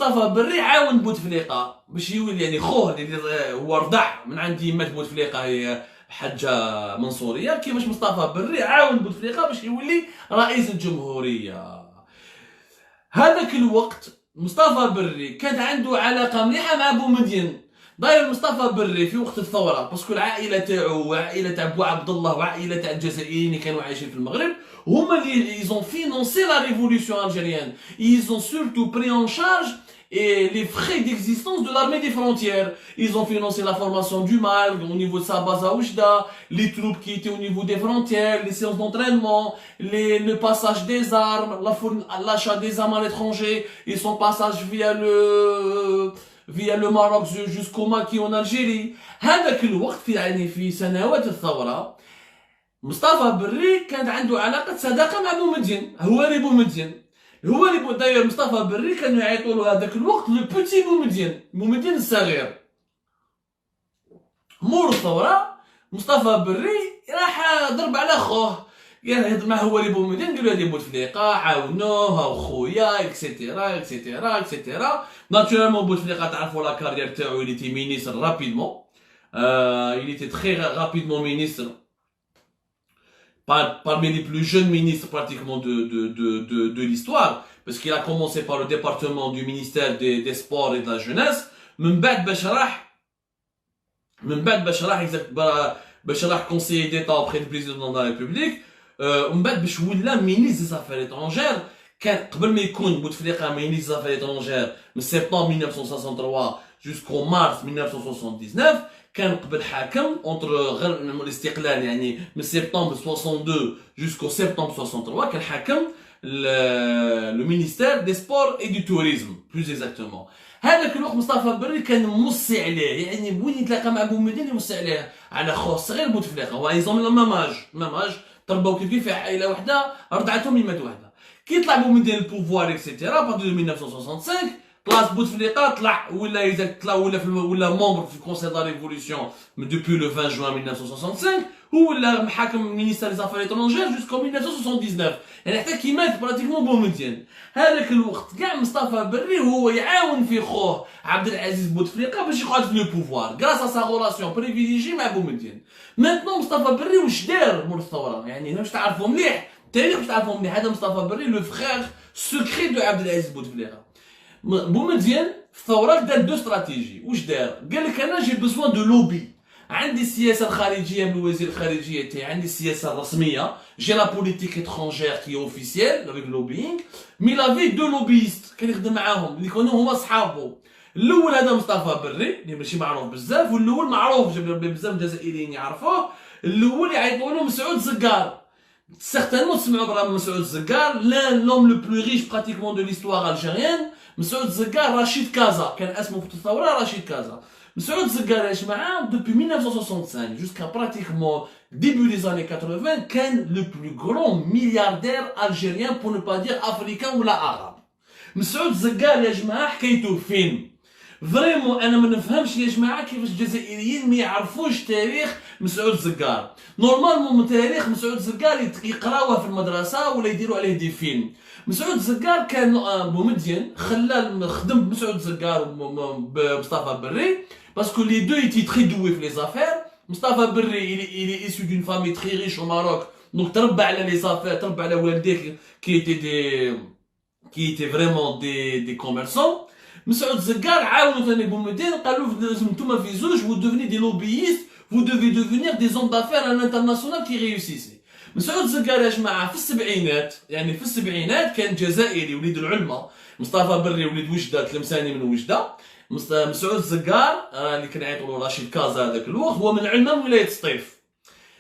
مصطفى بري عاون بوتفليقه باش يولي يعني خوه اللي هو رضع من عند يمات بوتفليقه هي حجه منصوريه، كيفاش مصطفى بري عاون بوتفليقه باش يولي رئيس الجمهوريه. هذاك الوقت مصطفى بري كانت عنده علاقه مليحه مع بومدين. داير مصطفى بري في وقت الثوره باسكو العائله تاعو وعائله تاع بو عبد الله وعائله تاع الجزائريين اللي كانوا عايشين في المغرب هما اللي ils ont financé la révolution algérienne. Ils ont surtout pris en charge les frais d'existence de l'armée des frontières. Ils ont financé la formation du MAL au niveau de sa base à Oujda, les troupes qui étaient au niveau des frontières, les séances d'entraînement, le passage des armes, l'achat des armes à l'étranger et son passage via le Maroc jusqu'au Mali en Algérie. هذاك الوقت في سنوات الثورة مصطفى بري كان عنده علاقة صداقة مع بومدين، هواري بومدين. داير مصطفى بري كانوا يعيطوا له هذاك الوقت لو بوتي بومدين الصغير. مور الثورة مصطفى بري راح ضرب على خوه، يهضر مع هواري بومدين قال له هادي بوتفليقة عاونوه هاو خويا اكسيتيرا اكسيتيرا اكسيتيرا. ناتورالمون بوتفليقة تعرفوا لا كارير تاعو il était ministre rapidement. Il était très rapidement ministre, parmi les plus jeunes ministres pratiquement de l'histoire, parce qu'il a commencé par le département du ministère des Sports et de la Jeunesse. من بعد باش راح conseiller d'État auprès du président de la République. ومن بعد باش ولا ministre des Affaires étrangères. كان قبل ما يكون بوتفليقة ministre des Affaires étrangères من سبتمبر 1963 jusqu'au mars 1979. كان قبل حاكم entre الاستقلال يعني من سبتمبر 62 jusqu'au septembre 63 كان حاكم le ministère des sports et du tourisme plus exactement. هذاك الوقت مصطفى بري كان موصي عليه، يعني وين يتلاقى مع بومدين يوصي عليه على خوه الصغير بوتفليقه. هو ايزون ماماج تربوا كيف في عائله وحده رضعتهم يمات وحده. كي طلع بومدين البوفوار اكسيتيرا بارtir de 1965 طلع بوتفليقه طلع ولا membre في conseil de la révolution depuis le 20 juin 1965 هو ولا حاكم ministère des affaires étrangères jusqu'en 1979. يعني حتى كي مات براتيكمون بومدين. هذاك الوقت كاع مصطفى بري هو يعاون في خوه عبد العزيز بوتفليقه باش يقعد في لو بوفوار غراس ا سا غولاسيون بريفيليجي مع بومدين. مانتنون مصطفى بري واش دار مور الثوره، يعني باش تعرفوا مليح التاريخ باش تعرفوا مليح. هذا مصطفى بري لو فخير سكري دو عبد العزيز بوتفليقه. بومدين في الثوره دار دو استراتيجي. واش دار؟ قال لك انا جي بزوان دو لوبي، عندي السياسه الخارجيه من وزير الخارجيه تاعي، عندي السياسه الرسميه جي لا بوليتيك اترونجير كي اوفيسيال افيك لوبينغ، مي لافي دو لوبيست كان يخدم معاهم اللي يكونوا هما صحابو. الاول هذا مصطفى بري اللي ماشي معروف بزاف، والاول معروف بزاف الجزائريين يعرفوه. الاول يعيطوا له مسعود زقار. certainement تسمعوا برا مسعود زقار l'homme le plus riche pratiquement de l'histoire algérienne. مسعود زقار رشيد كازا كان اسمه في الثوره رشيد كازا. مسعود زقار يا جماعه depuis 1965 jusqu'à pratiquement début des années 80 كان le plus grand milliardaire algérien pour ne pas dire africain ولا arabe. مسعود زقار يا جماعه حكايته فين فريمون انا ما نفهمش يا جماعه كيفاش الجزائريين ما يعرفوش تاريخ مسعود زقار. نورمالمون من تاريخ مسعود زقار يقراوه في المدرسه ولا يديروا عليه دي فيلم. مسعود زقار كان بومدين خدم بمسعود زقار ومصطفى بري باسكو لي دو ايتي تري دوي في لي زافير. مصطفى بري il est issu d'une famille très riche au Maroc, donc تربى على لي زافير، تربى على والديه qui étaient vraiment des commerçants. مسعود زقار عاونوا ثاني بومدين قالوا لازم نتوما في زوج vous devenez des lobbyistes, vous devez devenir des hommes d'affaires à l'international qui réussissent. مسعود زقار يا جماعه في السبعينات، يعني في السبعينات كان جزائري وليد العلمه. مصطفى بري وليد وجده تلمساني من وجده. مسعود زقار اللي كان يعيطوا له رشيد كازا هذاك الوقت هو من علمه من ولايه سطيف.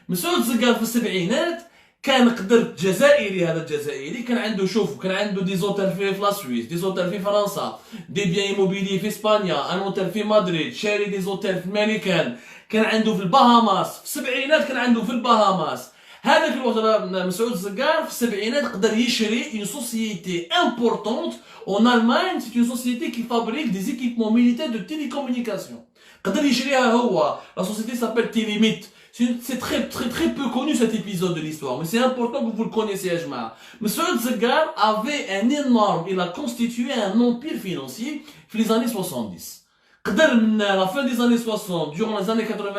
مسعود زقار في السبعينات كان قدر جزائري، هذا الجزائري كان عنده شوفوا كان عنده دي زوتيل في لا سويس، دي زوتيل في فرنسا، دي بيان ايموبيلي في اسبانيا، ان اوتيل في مدريد، شاري دي زوتيل في المانيكان، كان عنده في الباهاماس في السبعينات، كان عنده في الباهاماس. هذاك الوقت مسعود زقار في السبعينات قدر يشري اون سوسيتي امبورطونت اون المان، سي اون سوسيتي كي فابريك دي زيكيبمون ميليتير دو تيليكومونيكاسيون. قدر يشريها هو، لا سوسيتي سابيل تيليميت. C'est très peu connu cet épisode de l'histoire, mais c'est important que vous le connaissiez, Ajma. Monsieur Zeggar avait un énorme, il a constitué un empire financier dans les années 70. La fin des années 60, durant les années 80,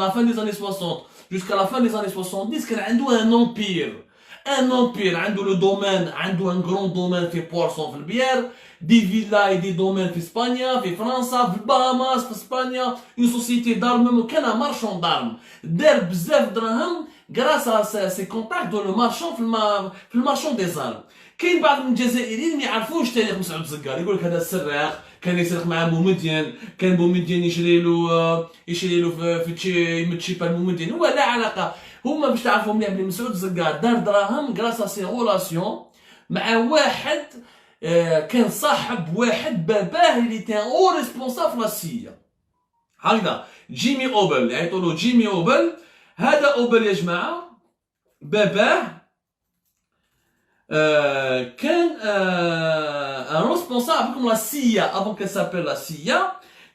la fin des années 60 jusqu'à la fin des années 70, qu'il a un empire. Un empire, عنده le domaine, عنده un grand domaine في poisson في البير, des villas et des domaines في اسبانيا, في فرنسا, في الباهاماس, في اسبانيا, une société d'armes, كان un marchand d'armes. دار بزاف دراهم grâce à ses contacts dans le marchand في المارشون des armes. كاين بعض من الجزائريين ما يعرفوش تاريخ مسعود زكار، يقول لك هذا سراق، كان يسرق مع بومدين، كان بومدين يشري له في يمشي بومدين، هو لا علاقه. هما باش تعرفوا مليح بلي مسعود زكار دار دراهم غراس سي غولاسيون مع واحد كان صاحب واحد باباه اللي تان او ريسبونسابل لا سي. هكذا جيمي اوبل يعيطوا له جيمي اوبل. هذا اوبل يا جماعه باباه كان ان ريسبونسابل كوم لا سي افون كان سابيل لا سي،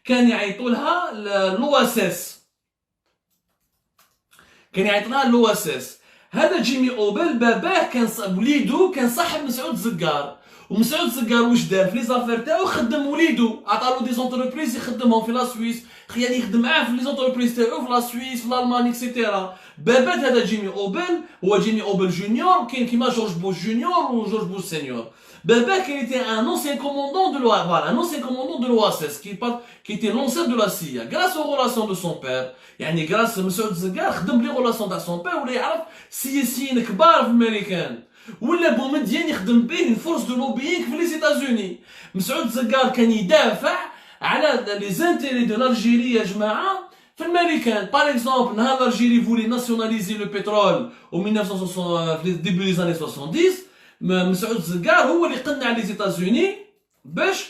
كان يعيطوا لها لو اس اس، كان يعيط لها لو اس اس. هذا جيمي اوبل باباه كان وليدو كان صاحب مسعود زكار، ومسعود زكار واش دار في لي زافير تاعو؟ خدم وليدو، عطالو دي زونتربريز يخدمهم في لا سويس، خيالي يخدم معاه في لي زونتربريز تاعو في لا سويس في الالمان اكسيتيرا. بابات هذا جيمي اوبل هو جيمي اوبل جونيور، كاين كيما جورج بوش جونيور وجورج بوش سينيور. Baba qui était un ancien commandant de l'OAS, voilà, un ancien commandant de l'OAS qui était l'ancêtre de la CIA. Grâce aux relations de son père, يعني grâce à مسعود زكار خدم لي relations تاع son père ولا يعرف سياسيين كبار في الامريكان، ولا بومدين يخدم به une force de lobbying في les États-Unis. مسعود زكار كان يدافع على les intérêts de l'Algérie يا جماعه في الامريكان. Par exemple, نهار l'Algérie voulait nationaliser le pétrole au 1960 début des années 70. مسعود زكار هو اللي قنع les États-Unis باش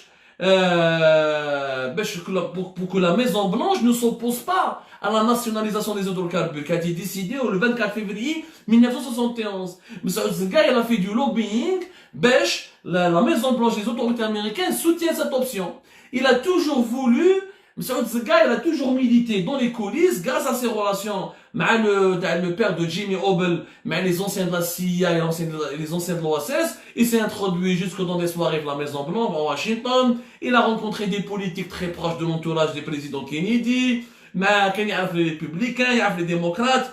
pour que la Maison Blanche ne s'oppose pas à la nationalisation des hydrocarbures qui a été décidée le 24 février 1971. مسعود زكار il a fait du lobbying باش la Maison Blanche, les autorités américaines soutiennent cette option. Il a toujours voulu, مسعود زكار il a toujours milité dans les coulisses grâce à ses relations مع le père de Jimmy Obel, mais les anciens de la CIA et les anciens de l'OSS. Il s'est introduit jusque dans des soirées de la Maison Blanche à Washington. Il a rencontré des politiques très proches de l'entourage du président Kennedy, mais il y a les républicains, il y a les démocrates.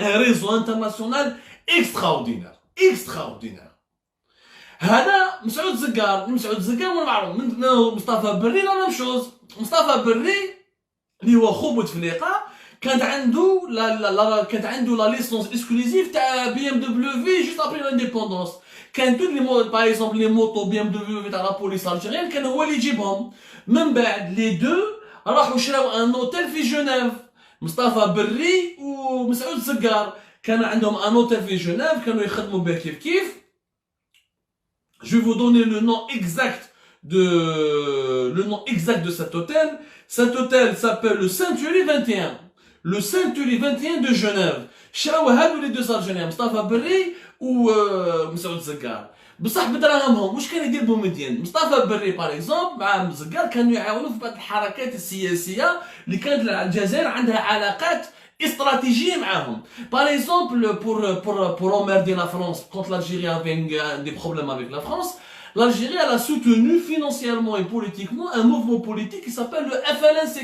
Un réseau international extraordinaire, extraordinaire. هذا مسعود زكار ولا معروف من مصطفى بري لا ميم شوز. مصطفى بري اللي هو خو بوتفليقه كانت عنده لا ليسونس اكسكلوزيف تاع بي ام دبليو جوست ابري لانديبوندونس. كان توت لي باغ اكزومبل لي موطو بي ام دبليو تاع لا بوليس الجيريان كان هو اللي يجيبهم. من بعد لي دو راحوا شراو ان اوتيل في جنيف. مصطفى بري ومسعود زكار كان عندهم ان اوتيل في جنيف كانوا يخدموا به كيف. Je vais vous donner le nom exact de cet hôtel. Cet hôtel s'appelle le Century 21. Le Century 21 de Genève. شراو هادو لي دو الجيريان مصطفى بري ومسعود زكار بصح بدراهمهم. واش كان يدير بومدين؟ مصطفى بري باغ اكزومبل مع زكار كانوا يعاونوا في بعض الحركات السياسيه اللي كانت الجزائر عندها علاقات stratégie معاهم. Par exemple, pour emmerder la France, quand l'Algérie avait des problèmes avec la France, l'Algérie elle a soutenu financièrement et politiquement un mouvement politique qui s'appelle le FLNC.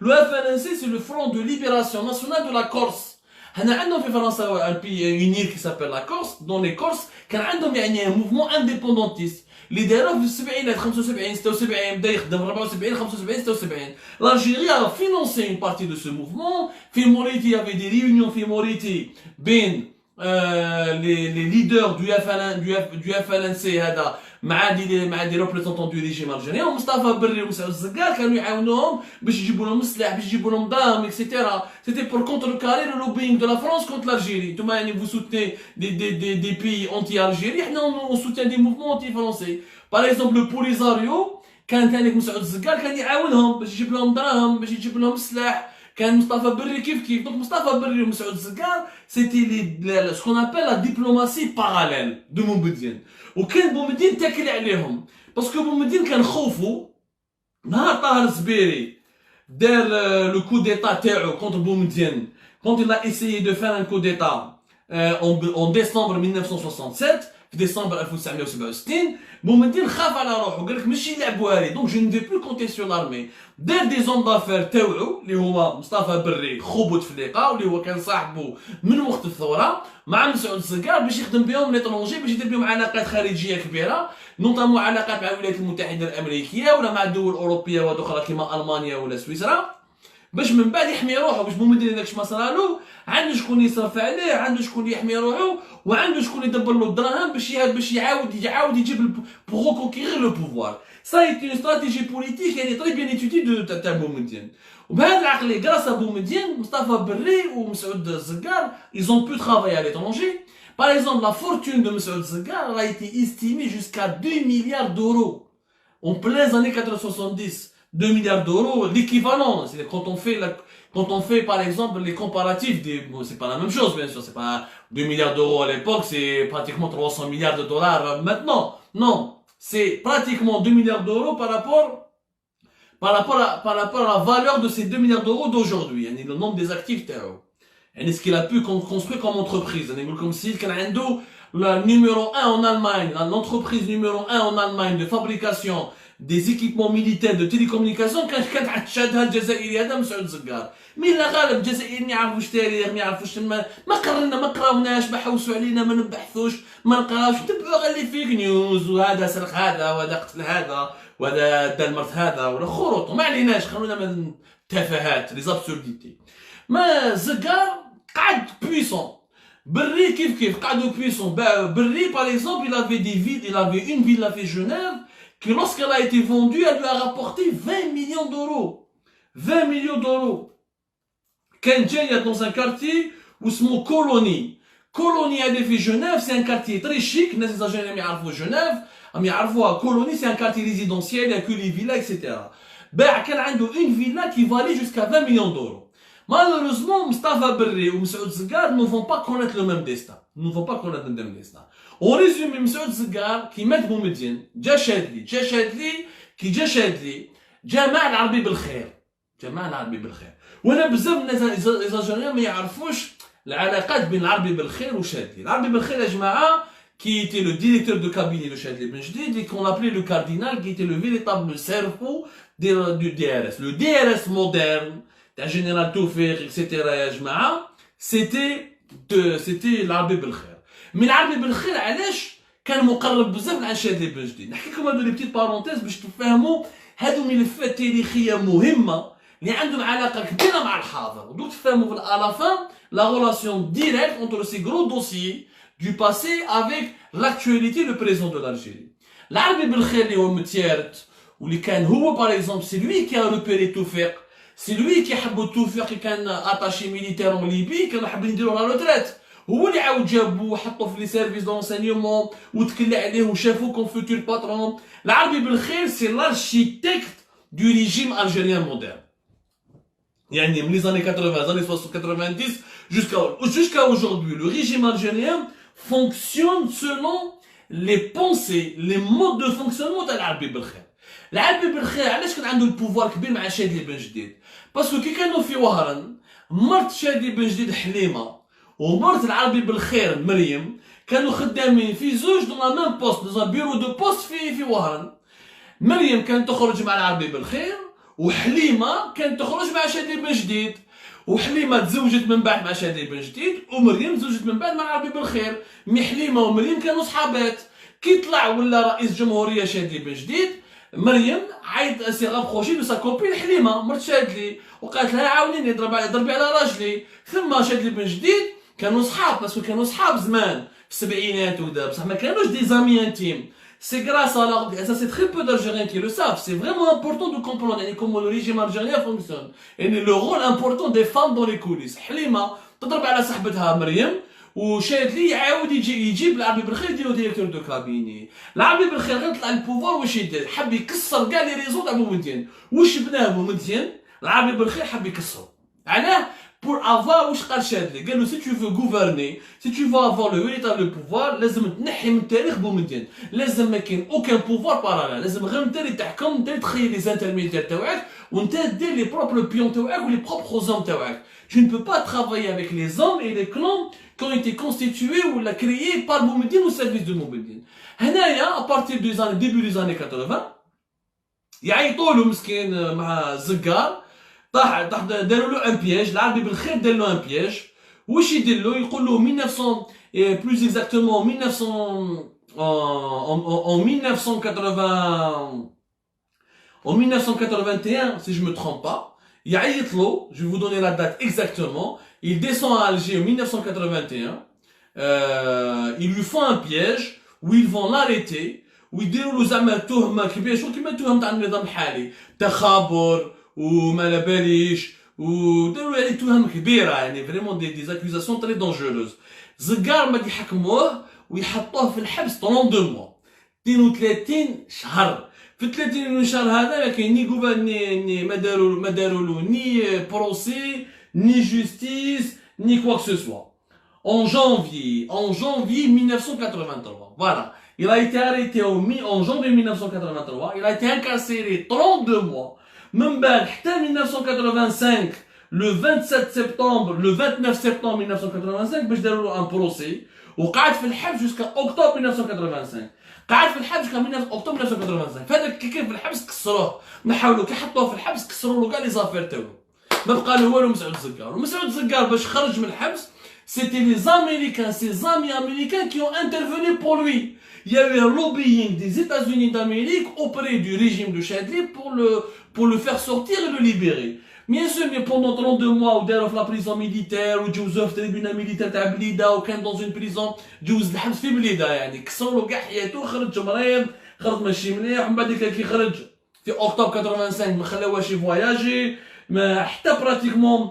Le FLNC, c'est le Front de Libération Nationale de la Corse. هنا عندهم في فرنسا une île qui s'appelle la Corse. Dans les Corses كان عندهم يعني un mouvement indépendantiste اللي داروه في السبعينات 75 76 بدا يخدم 74 75 76. L'Algérie a financé une partie de ce mouvement. في موريتي il y avait des réunions في موريتي بين les leaders du FLNC هذا مع des représentants du régime algérien. ومصطفى بري ومسعود زكار كانوا يعاونوهم باش يجيبوا لهم السلاح باش يجيبوا لهم دام etc. C'était pour contrecarrer le lobbying de la France contre l'Algérie. Tout يعني vous soutenez des pays anti-Algérie, احنا on soutient des mouvements anti-français. Par exemple le Polisario كان هذاك مسعود زكار كان يعاونهم باش يجيب لهم دراهم باش يجيب لهم السلاح. كان مصطفى بري كيف. Donc مصطفى بري ومسعود زكار c'était ce qu'on appelle la diplomatie parallèle de Boumediene. وكان بومدين تاكل عليهم باسكو بومدين كان خوفو نهار طاهر الزبيري dès le coup d'état تاعو contre Boumediene, quand il a essayé de faire un coup d'état en décembre 1967, في décembre 1967, Boumediene خاف على روحه قال لك ماشي يلعبوها لي دونك je ne vais plus compter sur l'armée. دار دي زون دافير تاوعو اللي هو مصطفى بري خو بوتفليقه واللي هو كان صاحبه من وقت الثوره مع مسعود الزكار باش يخدم بهم ليترونجي باش يدير بهم علاقات خارجيه كبيره نوطامون علاقات مع الولايات المتحده الامريكيه ولا مع الدول الاوروبيه واخرى كيما المانيا ولا سويسرا باش من بعد يحمي روحه باش بومدين داكشي ما صرالو عنده شكون يصرف عليه عنده شكون يحمي روحه وعنده شكون يدبر له الدراهم باش يعاود يجيب pour reconquérir le pouvoir. Ça a été une stratégie politique qui est très bien étudiée de Boumediene. وبهذا العقلية grâce à Boumediene مصطفى بري ومسعود الزكار ils ont pu travailler à l'étranger. Par exemple, la fortune de مسعود الزكار a été estimée jusqu'à 2 milliards d'euros en plein années 1970. 2 milliards d'euros, l'équivalent, c'est quand on fait par exemple les comparatifs bon, c'est pas la même chose bien sûr, c'est pas 2 milliards d'euros à l'époque, c'est pratiquement 300 milliards de dollars maintenant. Non, c'est pratiquement 2 milliards d'euros par rapport à la valeur de ces 2 milliards d'euros d'aujourd'hui, le nombre des actifs ce qu'il a pu construire comme entreprise, comme s'il y a le numéro 1 en Allemagne, l'entreprise numéro 1 en Allemagne de fabrication des équipements militaires de télécommunication كانت عتشادها الجزائري هذا مسعود الزكار. مي لا غالب الجزائريين ما يعرفوش تاريخ ما يعرفوش ما قرنا ما قراوناش ما حوسوا علينا ما نبحثوش ما نقراوش نتبعوا غير لي فيك نيوز وهذا سرق هذا وهذا قتل هذا وهذا دار مرت هذا ولا خروط وما عليناش خلونا من التفاهات لي زابسورديتي. ما الزكار قعد بويسون بري كيف قعدوا بويسون. بري par exemple il avait des villes, il avait une ville à Genève qui lorsqu'elle a été vendue, elle lui a rapporté 20 millions d'euros. 20 millions d'euros. كان جاي dans un quartier où اسمه كولوني. كولوني هذا في Genève, c'est un quartier très chic. الناس الجزائريين يعرفوا Genève, راهم يعرفوها. كولوني c'est un quartier résidentiel, il y a que les villas, etc. باع كان عنده une villa qui valait jusqu'à 20 millions d'euros. Malheureusement, Mustafa Berri ou مسعود الزكار ne vont pas connaître le même destin. Ne vont pas connaître le même destin. On résume مسعود الزكار كي مات بومدين جا شادلي كي جا شادلي جمع العربي بالخير. جمع العربي بالخير. وانا بزاف الناس الجزائريين ما يعرفوش العلاقات بين العربي بالخير وشادلي. العربي بالخير يا جماعه qui était le directeur de cabinet de Chadli Benjedid et qu'on appelait le cardinal qui était le véritable cerveau du DRS. Le DRS moderne d'un général Toufir, etc. يا جماعه c'était العربي بالخير. من العربي بالخير علاش كان مقرب بزاف عن شادلي بنجديد. نحكي لكم هادو لي بتيت بارونتيز باش تفهموا هادو ملفات تاريخيه مهمه اللي عندهم علاقه كبيره مع الحاضر ودوك تفهموا في الالافان la relation directe entre ces gros dossiers du passé avec l'actualité le présent de l'Algérie. العربي بالخير اللي هو متيارت واللي كان هو par exemple c'est lui qui a repéré Toufik. C'est lui qui حبوا Toufik qui كان attaché militaire en Libye كانوا حابين يديروا لا روتريت. هو اللي عاود جابوه وحطوه في لي سيرفيس دونسينيومون وتكلى عليه وشافوه كوم فوتور باترون. العربي بالخير سي l'architecte du régime algérien moderne. يعني من les années 80, années 90 jusqu'à aujourd'hui, le régime algérien fonctionne selon les pensées, les modes de fonctionnement تاع العربي بالخير. العربي بالخير علاش كان عنده البوفوار كبير مع شادلي بنجديد؟ باسكو كي كانوا في وهران مرت شادلي بنجديد حليمه ومرت العربي بالخير مريم كانوا خدامين في زوج دون لا ميم بوست دون بيرو دو بوست في وهران. مريم كانت تخرج مع العربي بالخير وحليمه كانت تخرج مع شادلي بنجديد. وحليمه تزوجت من بعد مع شادلي بنجديد ومريم تزوجت من بعد مع العربي بالخير. مي حليمه ومريم كانوا صحابات. كي طلع ولا رئيس جمهوريه شادلي بنجديد مريم عيط سي غابروشي دو سا كوبين حليمه مرت شادلي وقالت لها عاونيني ضربي على راجلي. ثم شادلي بنجديد كانوا صحاب باسكو كانوا صحاب زمان في السبعينات وكذا بصح ما كانوش دي زامي انتيم. C'est grâce à leur... Ça, c'est très peu d'Algériens qui le savent. C'est vraiment important de comprendre comment le régime algérien fonctionne. Et le rôle important des femmes dans les coulisses. حليمة تضرب على صاحبتها مريم وشادلي يعاود يجيب العربي بالخير يديرو ديريكتور دو كابيني. العربي بالخير غير طلع البوفوار واش يدير؟ حب يكسر كاع لي ريزو تاع بومدين. واش بناه بومدين؟ العربي بالخير حب يكسرو. علاه؟ pour avoir واش قال شادلي قال له si tu veux gouverner si tu veux avoir le véritable pouvoir لازم تنحي من التاريخ بومدين لازم ما كاين aucun pouvoir parallèle لازم غير انت اللي تحكم انت اللي تخيل لي انترميديير تاعك وانت دير لي بروبر بيون تاعك ولي بروبر زوم تاعك tu ne peux pas travailler avec les hommes et les clans qui ont été constitués ou créés par Boumediene au service de Boumediene هنايا à partir des années début des années 80 يعيطوا له مسكين مع الزقار طاح داروا له ان بياج العربي بالخير دار له ان بياج واش يدير له يقول له 1900 plus exactement 1900 en 1980 en 1981 si je me trompe pas يعيط له je vais vous donner la date exactement il descend à Alger en 1981 ils lui font un piège où ils vont l'arrêter ويديروا له زعما تهمه كبيره شو كيما التهم تاع النظام الحالي تخابر وما على باليش وداروا عليه تهم كبيره يعني فريمون دي زاكوزاسيون تري دونجوروز زقار ما يحكموه ويحطوه في الحبس 32 موا 32 شهر في 30 شهر هذا ما كاين ني ني ما داروا له ني بروسي ني جوستيس ني كوا كو سوا en janvier 1983 voilà. Il a été arrêté en janvier 1983, il a été incarcéré 32 mois. Même ben, en 1985, le 27 septembre, le 29 septembre 1985, باش داروا له un procès وقعد في الحبس jusqu'à octobre 1985. قعد في الحبس jusqu'à octobre 1985. فهذاك كي كان في الحبس كسروه، نحاولوا كي حطوه في الحبس كسروا له كاع لي زافير تاعو. ما بقى له والو مسعود الزقار، ومسعود الزقار باش خرج من الحبس c'était les Américains, ses amis américains qui ont intervenu pour lui. Il y a eu un lobbying des États-Unis d'Amérique auprès du régime de Chadli pour le faire sortir et le libérer. Bien sûr, mais pendant 32 mois, ou dans la prison militaire, ou dans le tribunal militaire de Blida, ou quand dans une prison, جوز الحبس في بليده يعني كسروا له كاع حياته خرج مريض خرج ماشي مليح ومن بعد كي خرج في اكتوبر 85 ما خلاوهاش يفواياجي ما حتى براتيكمون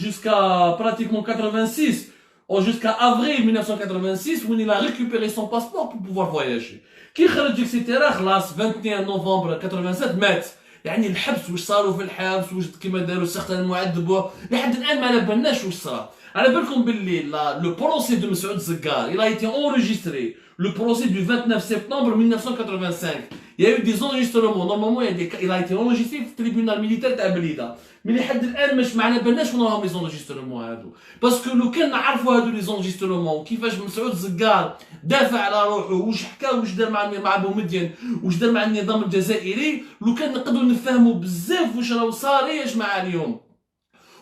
jusqu'à pratiquement 86 ou jusqu'à avril 1986 où il a récupéré son passeport pour pouvoir voyager. كي خرج etc خلاص 21 نوفمبر 87 مات. يعني الحبس واش صاروا في الحبس واش كيما داروا السخطه المعذب لحد الان ما على بالناش واش صرا. على بالكم باللي le procès de مسعود الزقار il a été enregistré le procès du 29 septembre 1985. Il y a eu des enregistrements normalement il a été enregistré في التريبيونال ميليتير تاع بليده. Mais لحد الان مش معنا بالناش وين راهم لي زونجسترومون هادو باسكو لو كان نعرفوا هادو لي زونجسترومون كيفاش مسعود الزقار دافع على روحه واش حكى واش دار مع بومدين واش دار مع النظام الجزائري لو كان نقدروا نفهموا بزاف واش راهو صار يا جماعه اليوم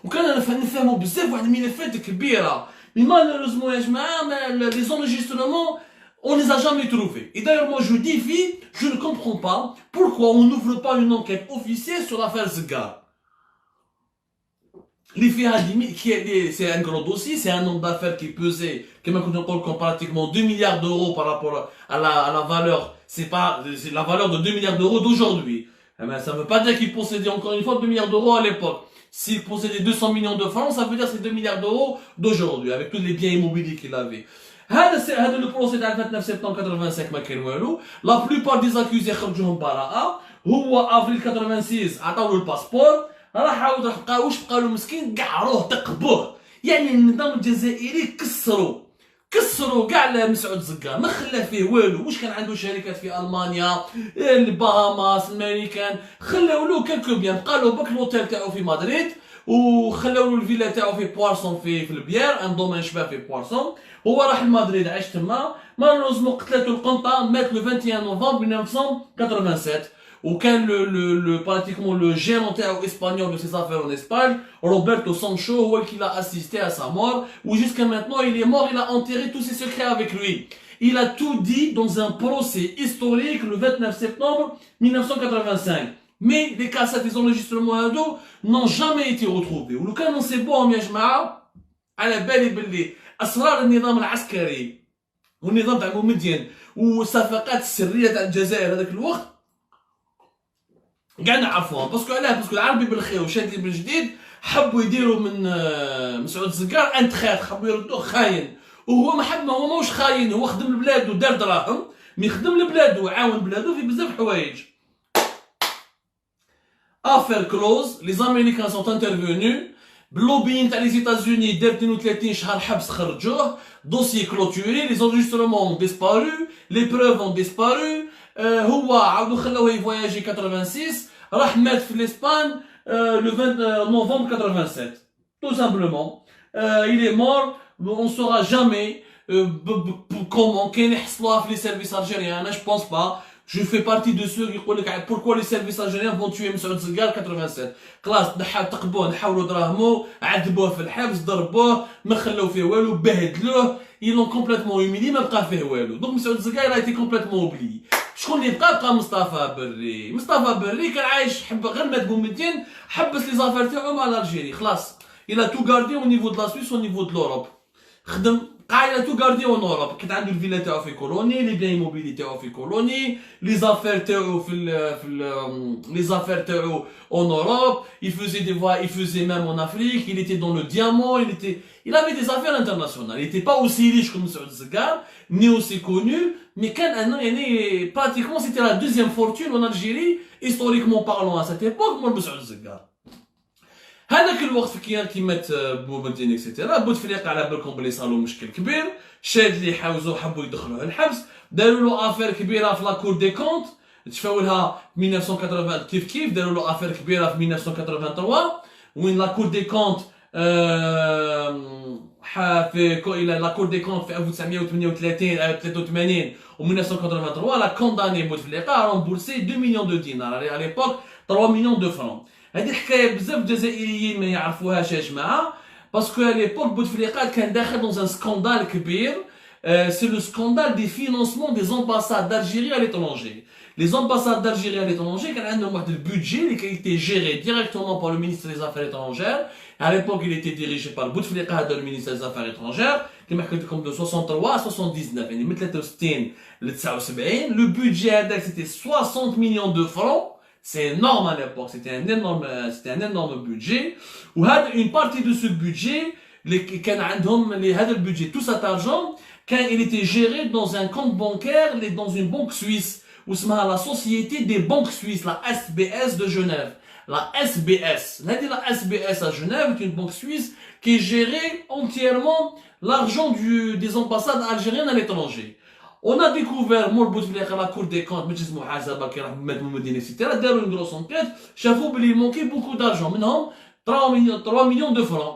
وكان نفهموا بزاف واحد الملفات كبيره مي مالوريزمون يا جماعه لي زونجسترومون on les a jamais trouvés. Et d'ailleurs, moi, je défie, je ne comprends pas pourquoi on n'ouvre pas une enquête officielle sur l'affaire Zgar. Les faits, c'est un gros dossier, c'est un nombre d'affaires qui pesait, comme pratiquement 2 milliards d'euros par rapport à la valeur, c'est la valeur de 2 milliards d'euros d'aujourd'hui. Ça ne veut pas dire qu'il possédait encore une fois 2 milliards d'euros à l'époque. S'il possédait 200 millions de francs, ça veut dire que c'est 2 milliards d'euros d'aujourd'hui, avec tous les biens immobiliers qu'il avait. هذا le procès تاع 29 septembre 85 ما كان والو. La plupart des accusés خرجوهم براءة. هو افريل 86 عطاو له الباسبور. راح عاود واش بقى له مسكين كاع روح تقبوه. يعني النظام الجزائري كسروا كاع مسعود الزقار ما خلى فيه والو. واش كان عنده شركات في المانيا الباهاماس الامريكان خلاو له كالكو بيان بقى له باك لوتيل تاعو في مدريد وخلاو له الفيلا تاعو في بوارسون في البيار ان دومين شباب في بوارسون. هو راح لمدريد عاش تما مالوزمون قتلته القنطه مات لو 21 نوفمبر 1987 وكان le pratiquement le gérant espagnol de ses affaires en Espagne, Roberto Sancho, qui l'a assisté à sa mort, où jusqu'à maintenant il est mort, il a enterré tous ses secrets avec lui. Il a tout dit dans un procès historique le 29 septembre 1985. Mais les cassettes, les enregistrements à dos n'ont jamais été retrouvés. Ou le cas, on sait bon, يا جماعة على بالي باللي أسرار النظام العسكري والنظام تاع بومدين والصفقات السرية تاع الجزائر هذاك الوقت كاع نعرفوها باسكو علاه باسكو العربي بالخير وشادلي بالجديد حبوا يديروا من مسعود الزقار ان تخيط حبوا يردوه خاين وهو ما هو ماهوش خاين هو خدم البلاد ودار دراهم مي خدم البلاد وعاون بلادو في بزاف حوايج. Affaire close, les Américains sont intervenus. باللوبيين تاع لي زيتازوني دار 32 شهر حبس خرجوه دوسي كلوتوري لي زونجسترومون ديسبارو لي بروف اون ديسبارو هو عاودو خلاوه يفواياجي 86 راح مات في الاسبان le 20 novembre 87 tout simplement il est mort on saura jamais comment كاين يحصلوها في لي سيرفيس الجيريان je pense pas. Je fais partie de ceux qui يقول لك pourquoi les services algériens vont tuer مسعود زقار 87 خلاص تقبوه نحاولوا دراهمو عذبوه في الحبس ضربوه ما خلاو فيه والو بهدلوه ils l'ont complètement humilié ما بقى فيه والو دونك مسعود زقار a été complètement oublié. شكون اللي بقى مصطفى بري. مصطفى بري كان عايش حب غير مات بومدين حبس لي زافير تاعو مع الجيري خلاص il a tout gardé au niveau de la Suisse au niveau de l'Europe خدم قاعده تو غاردي اون اوروب كانت عنده الفيلا تاعو في كولوني لي بيان موبيلي تاعو في كولوني لي زافير تاعو لي زافير تاعو اون اوروب il faisait des voix il faisait même en Afrique il était dans le diamant il avait des affaires internationales il était pas aussi riche comme Saoud Zeggar ni aussi connu mais كان يعني pratiquement c'était la deuxième fortune en Algérie historiquement parlant à cette époque مول مسعود زقار. هذاك الوقت كي مات بومدين اكسيتيرا بوتفليقه على بالكم بلي صاروا مشكل كبير شاد لي حاوزو حبوا يدخلوه الحبس داروا له افير كبيره في لاكور دي كونت تفاولها 1980 كيف داروا له افير كبيره في 1983 وين لاكور دي كونت في الى لاكور دي كونت في 1938 83 و 1983 لا كونداني بوتفليقه رومبورسي 2 مليون دو دينار على ليبوك 3 مليون دو فرون. هذه حكايه بزاف الجزائريين ما يعرفوهاش يا جماعه باسكو على ليبوك بوتفليقه كان داخل دون ان سكاندال كبير سي لو سكاندال دي فينانسمون دي زامباساد d'Algérie à l'étranger. Les ambassades d'Algérie à l'étranger كان عندهم واحد البودجي اللي كان يتي جيري ديريكتومون بار لو مينيستر دي زافير étrangères. À l'époque il était dirigé par بوتفليقه هذا لو مينيستر دي زافير étrangères كما حكيت لكم de 63 à 79 يعني من 63 ل 79 لو بودجي هذاك سيتي 60 مليون دو فرون. C'est énorme à l'époque, c'était un énorme budget. Ou une partie de ce budget, le budget, tout cet argent, quand il était géré dans un compte bancaire, dans une banque suisse, ou la Société des banques suisses, la SBS de Genève. La SBS. La SBS à Genève est une banque suisse qui gérait entièrement l'argent des ambassades algériennes à l'étranger. On a découvert مور بوتفليقه لا كور دي كونت باش اسمو محاسبه كي راح مات المدينه اكسيتيرا داروا اون غروس انكيت شافوا بلي مونكي بوكو دارجون منهم 3 مليون دو فرون.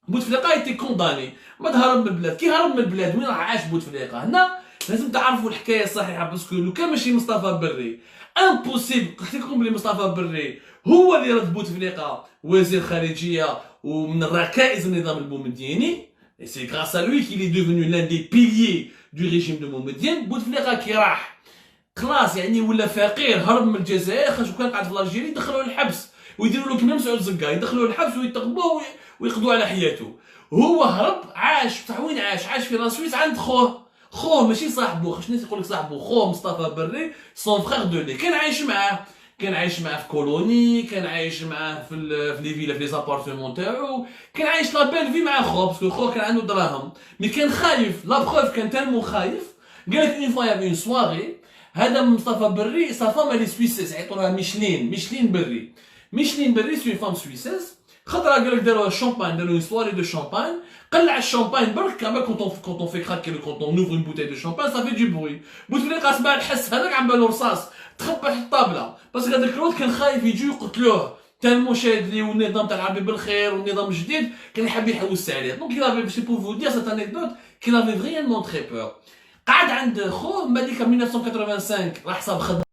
بوتفليقه ايتي كونداني ما هرب من البلاد كي هرب من البلاد وين راح عاش بوتفليقه هنا لازم تعرفوا الحكايه الصحيحه باسكو لو كان ماشي مصطفى بري امبوسيبل قلت لكم بلي مصطفى بري هو اللي رد بوتفليقه وزير خارجيه ومن الركائز النظام البومديني. Et c'est grâce à lui qu'il est devenu l'un des piliers du régime de Boumediene. بوتفليقه كي راح خلاص يعني ولا فقير هرب من الجزائر خاطر كان قاعد في الجيري دخلوه للحبس ويديروا له كيما مسعود زقار يدخلوه للحبس ويتقبوه ويقضوا على حياته. هو هرب عاش بصح وين عاش في لاسويس عند خوه ماشي صاحبه خاش الناس يقول لك صاحبه خوه مصطفى بري سون فخير دو لي كان عايش معاه في كولوني كان عايش معاه في لي فيلا في لي زابارتمون تاعو كان عايش لا بيل في مع خوه باسكو خوه كان عنده دراهم مي كان خايف لا بروف كان تالمو خايف قال لك اون فوا يافي اون سواري هذا مصطفى بري سا فام لي سويسيس يعيطولها ميشلين بري سي اون فام سويسيس خاطر قال لك داروها الشامبان داروا اون سواري دو شامبان قلع الشامبان برك كما كونت في كراكي كونت نوفر اون بوتاي دو شامبان صافي دو بروي بوتفليقه سمع الحس هذاك عم بالو رصاص تخبى في الطابله باسكو هذاك الوقت كان خايف يجيو يقتلوه تالمو شاد لي والنظام تاع العربي بالخير والنظام الجديد كان يحب يحوس عليه دونك il avait c'est pour vous dire cette anecdote qu'il avait vraiment très peur. قعد عند خوه من بعد 1985 راح صاب خدمه